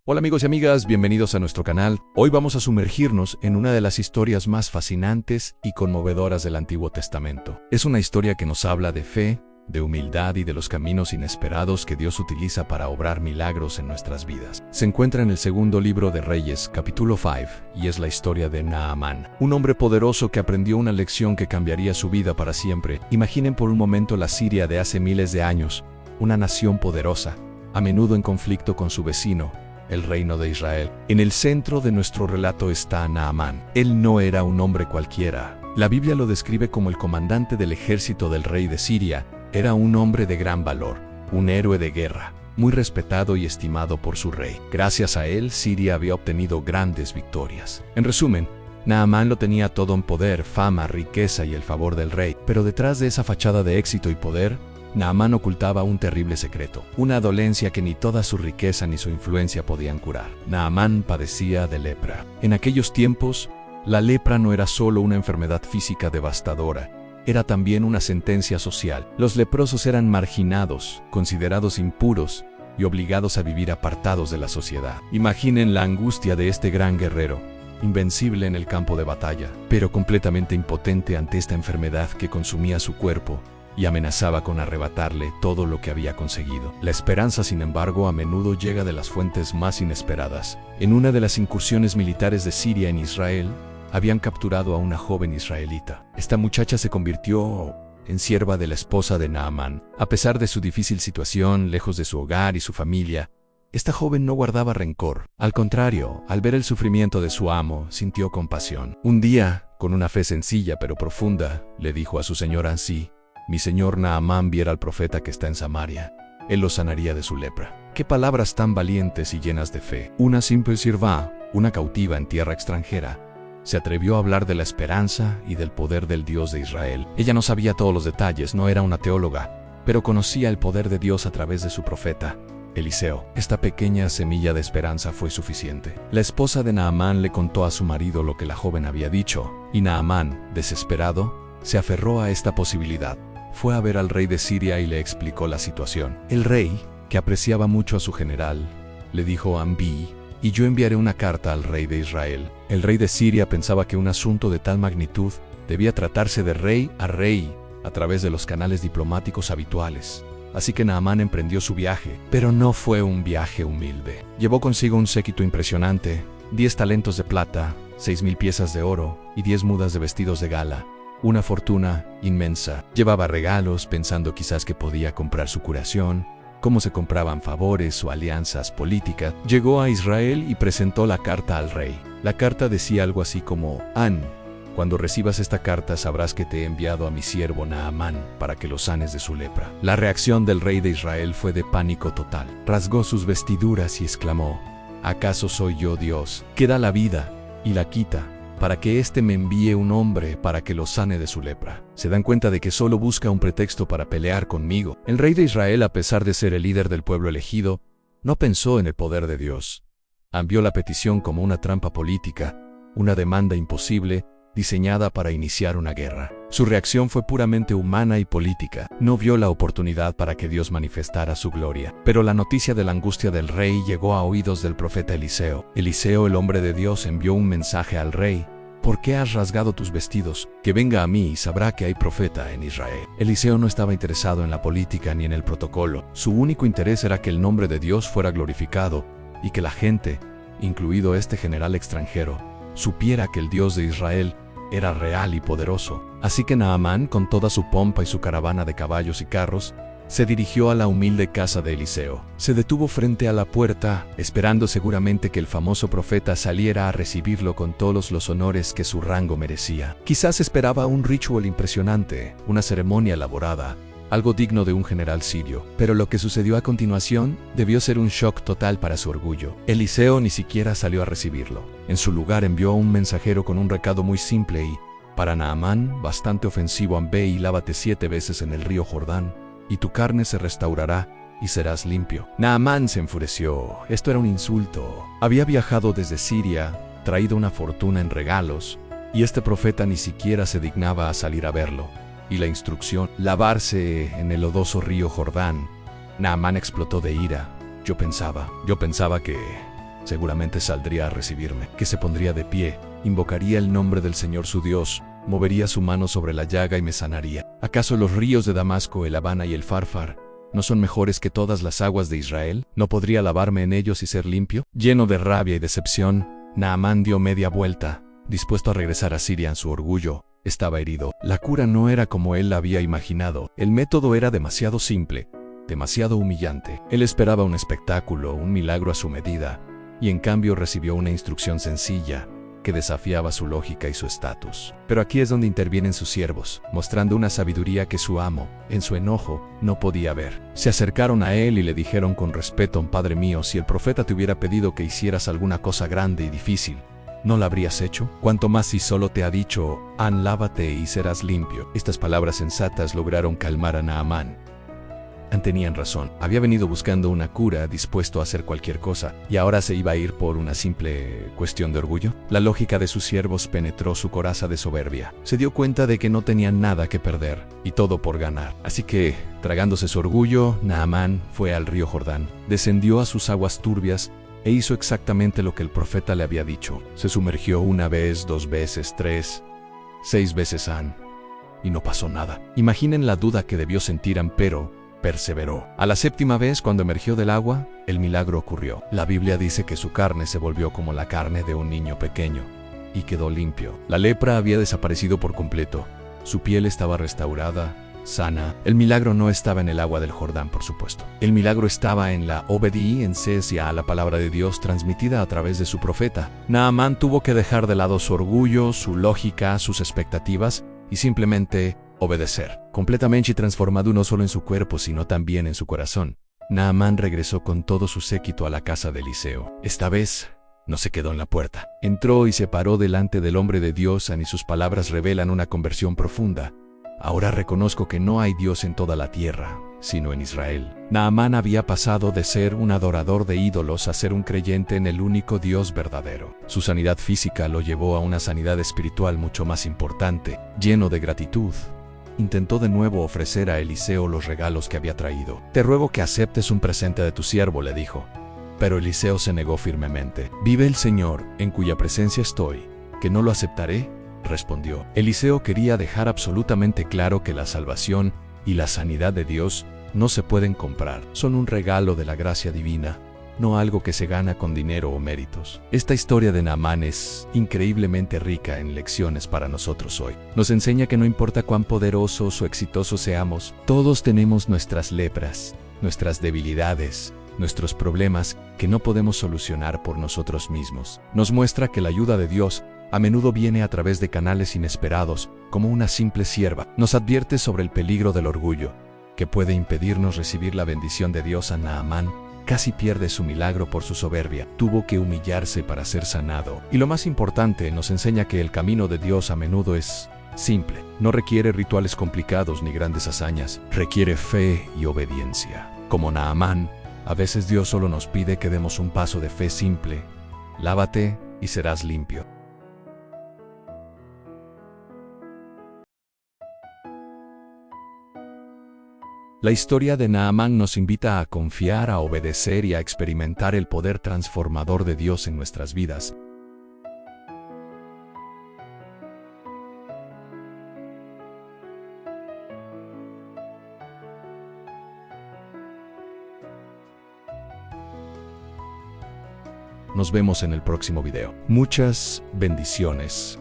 Hola amigos y amigas, bienvenidos a nuestro canal. Hoy vamos a sumergirnos en una de las historias más fascinantes y conmovedoras del Antiguo Testamento. Es una historia que nos habla de fe, de humildad y de los caminos inesperados que Dios utiliza para obrar milagros en nuestras vidas. Se encuentra en el segundo libro de Reyes, capítulo 5, y es la historia de Naamán, un hombre poderoso que aprendió una lección que cambiaría su vida para siempre. Imaginen por un momento la Siria de hace miles de años, una nación poderosa, a menudo en conflicto con su vecino, el reino de Israel. En el centro de nuestro relato está Naamán. Él no era un hombre cualquiera. La Biblia lo describe como el comandante del ejército del rey de Siria. Era un hombre de gran valor, un héroe de guerra, muy respetado y estimado por su rey. Gracias a él, Siria había obtenido grandes victorias. En resumen, Naamán lo tenía todo en poder, fama, riqueza y el favor del rey. Pero detrás de esa fachada de éxito y poder, Naamán ocultaba un terrible secreto, una dolencia que ni toda su riqueza ni su influencia podían curar. Naamán padecía de lepra. En aquellos tiempos, la lepra no era solo una enfermedad física devastadora, era también una sentencia social. Los leprosos eran marginados, considerados impuros y obligados a vivir apartados de la sociedad. Imaginen la angustia de este gran guerrero, invencible en el campo de batalla, pero completamente impotente ante esta enfermedad que consumía su cuerpo y amenazaba con arrebatarle todo lo que había conseguido. La esperanza, sin embargo, a menudo llega de las fuentes más inesperadas. En una de las incursiones militares de Siria en Israel, habían capturado a una joven israelita. Esta muchacha se convirtió en sierva de la esposa de Naamán. A pesar de su difícil situación, lejos de su hogar y su familia, esta joven no guardaba rencor. Al contrario, al ver el sufrimiento de su amo, sintió compasión. Un día, con una fe sencilla pero profunda, le dijo a su señora así: «Mi señor Naamán viera al profeta que está en Samaria. Él lo sanaría de su lepra». Qué palabras tan valientes y llenas de fe. Una simple sirva, una cautiva en tierra extranjera, se atrevió a hablar de la esperanza y del poder del Dios de Israel. Ella no sabía todos los detalles, no era una teóloga, pero conocía el poder de Dios a través de su profeta, Eliseo. Esta pequeña semilla de esperanza fue suficiente. La esposa de Naamán le contó a su marido lo que la joven había dicho, y Naamán, desesperado, se aferró a esta posibilidad. Fue a ver al rey de Siria y le explicó la situación. El rey, que apreciaba mucho a su general, le dijo: «Envíe, y yo enviaré una carta al rey de Israel». El rey de Siria pensaba que un asunto de tal magnitud debía tratarse de rey a través de los canales diplomáticos habituales. Así que Naamán emprendió su viaje, pero no fue un viaje humilde. Llevó consigo un séquito impresionante, 10 talentos de plata, 6,000 piezas de oro y 10 mudas de vestidos de gala. Una fortuna inmensa. Llevaba regalos pensando quizás que podía comprar su curación, cómo se compraban favores o alianzas políticas. Llegó a Israel y presentó la carta al rey. La carta decía algo así como: «Cuando recibas esta carta sabrás que te he enviado a mi siervo Naamán para que lo sanes de su lepra». La reacción del rey de Israel fue de pánico total. Rasgó sus vestiduras y exclamó: «¿Acaso soy yo Dios, que da la vida y la quita, para que éste me envíe un hombre para que lo sane de su lepra? ¿Se dan cuenta de que solo busca un pretexto para pelear conmigo?» El rey de Israel, a pesar de ser el líder del pueblo elegido, no pensó en el poder de Dios. Vio la petición como una trampa política, una demanda imposible, diseñada para iniciar una guerra. Su reacción fue puramente humana y política. No vio la oportunidad para que Dios manifestara su gloria. Pero la noticia de la angustia del rey llegó a oídos del profeta Eliseo. Eliseo, el hombre de Dios, envió un mensaje al rey: «¿Por qué has rasgado tus vestidos? Que venga a mí y sabrá que hay profeta en Israel». Eliseo no estaba interesado en la política ni en el protocolo. Su único interés era que el nombre de Dios fuera glorificado y que la gente, incluido este general extranjero, supiera que el Dios de Israel era real y poderoso. Así que Naamán, con toda su pompa y su caravana de caballos y carros, se dirigió a la humilde casa de Eliseo. Se detuvo frente a la puerta, esperando seguramente que el famoso profeta saliera a recibirlo con todos los honores que su rango merecía. Quizás esperaba un ritual impresionante, una ceremonia elaborada, algo digno de un general sirio. Pero lo que sucedió a continuación debió ser un shock total para su orgullo. Eliseo ni siquiera salió a recibirlo. En su lugar envió a un mensajero con un recado muy simple y, para Naamán, bastante ofensivo: «Ve y lávate 7 veces en el río Jordán, y tu carne se restaurará y serás limpio». Naamán se enfureció. Esto era un insulto. Había viajado desde Siria, traído una fortuna en regalos, y este profeta ni siquiera se dignaba a salir a verlo. Y la instrucción: lavarse en el lodoso río Jordán. Naamán explotó de ira. Yo pensaba que seguramente saldría a recibirme, que se pondría de pie, invocaría el nombre del Señor su Dios, movería su mano sobre la llaga y me sanaría. ¿Acaso los ríos de Damasco, el Habana y el Farfar no son mejores que todas las aguas de Israel? ¿No podría lavarme en ellos y ser limpio? Lleno de rabia y decepción, Naamán dio media vuelta, dispuesto a regresar a Siria en su orgullo. Estaba herido. La cura no era como él la había imaginado. El método era demasiado simple, demasiado humillante. Él esperaba un espectáculo, un milagro a su medida, y en cambio recibió una instrucción sencilla que desafiaba su lógica y su estatus. Pero aquí es donde intervienen sus siervos, mostrando una sabiduría que su amo, en su enojo, no podía ver. Se acercaron a él y le dijeron con respeto: Padre mío, si el profeta te hubiera pedido que hicieras alguna cosa grande y difícil, ¿no la habrías hecho? Cuanto más si solo te ha dicho: lávate y serás limpio. Estas palabras sensatas lograron calmar a Naamán. Tenían razón. Había venido buscando una cura, dispuesto a hacer cualquier cosa, y ahora se iba a ir por una simple cuestión de orgullo. La lógica de sus siervos penetró su coraza de soberbia. Se dio cuenta de que no tenía nada que perder, y todo por ganar. Así que, tragándose su orgullo, Naamán fue al río Jordán, descendió a sus aguas turbias, e hizo exactamente lo que el profeta le había dicho. Se sumergió 1 vez, 2 veces, 3, 6 veces, y no pasó nada. Imaginen la duda que debió sentir, pero perseveró. A la 7ª vez, cuando emergió del agua, el milagro ocurrió. La Biblia dice que su carne se volvió como la carne de un niño pequeño, y quedó limpio. La lepra había desaparecido por completo. Su piel estaba restaurada, sana. El milagro no estaba en el agua del Jordán, por supuesto. El milagro estaba en la obediencia a la palabra de Dios transmitida a través de su profeta. Naamán tuvo que dejar de lado su orgullo, su lógica, sus expectativas, y simplemente obedecer. Completamente transformado no solo en su cuerpo, sino también en su corazón, Naamán regresó con todo su séquito a la casa de Eliseo. Esta vez no se quedó en la puerta. Entró y se paró delante del hombre de Dios, y sus palabras revelan una conversión profunda. Ahora reconozco que no hay Dios en toda la tierra, sino en Israel. Naamán había pasado de ser un adorador de ídolos a ser un creyente en el único Dios verdadero. Su sanidad física lo llevó a una sanidad espiritual mucho más importante. Lleno de gratitud, intentó de nuevo ofrecer a Eliseo los regalos que había traído. Te ruego que aceptes un presente de tu siervo, le dijo. Pero Eliseo se negó firmemente. Vive el Señor, en cuya presencia estoy, que no lo aceptaré, respondió. Eliseo quería dejar absolutamente claro que la salvación y la sanidad de Dios no se pueden comprar. Son un regalo de la gracia divina, no algo que se gana con dinero o méritos. Esta historia de Naamán es increíblemente rica en lecciones para nosotros hoy. Nos enseña que no importa cuán poderosos o exitosos seamos, todos tenemos nuestras lepras, nuestras debilidades, nuestros problemas que no podemos solucionar por nosotros mismos. Nos muestra que la ayuda de Dios a menudo viene a través de canales inesperados, como una simple sierva. Nos advierte sobre el peligro del orgullo, que puede impedirnos recibir la bendición de Dios. A Naamán casi pierde su milagro por su soberbia. Tuvo que humillarse para ser sanado. Y lo más importante, nos enseña que el camino de Dios a menudo es simple. No requiere rituales complicados ni grandes hazañas. Requiere fe y obediencia. Como Naamán, a veces Dios solo nos pide que demos un paso de fe simple. Lávate y serás limpio. La historia de Naamán nos invita a confiar, a obedecer y a experimentar el poder transformador de Dios en nuestras vidas. Nos vemos en el próximo video. Muchas bendiciones.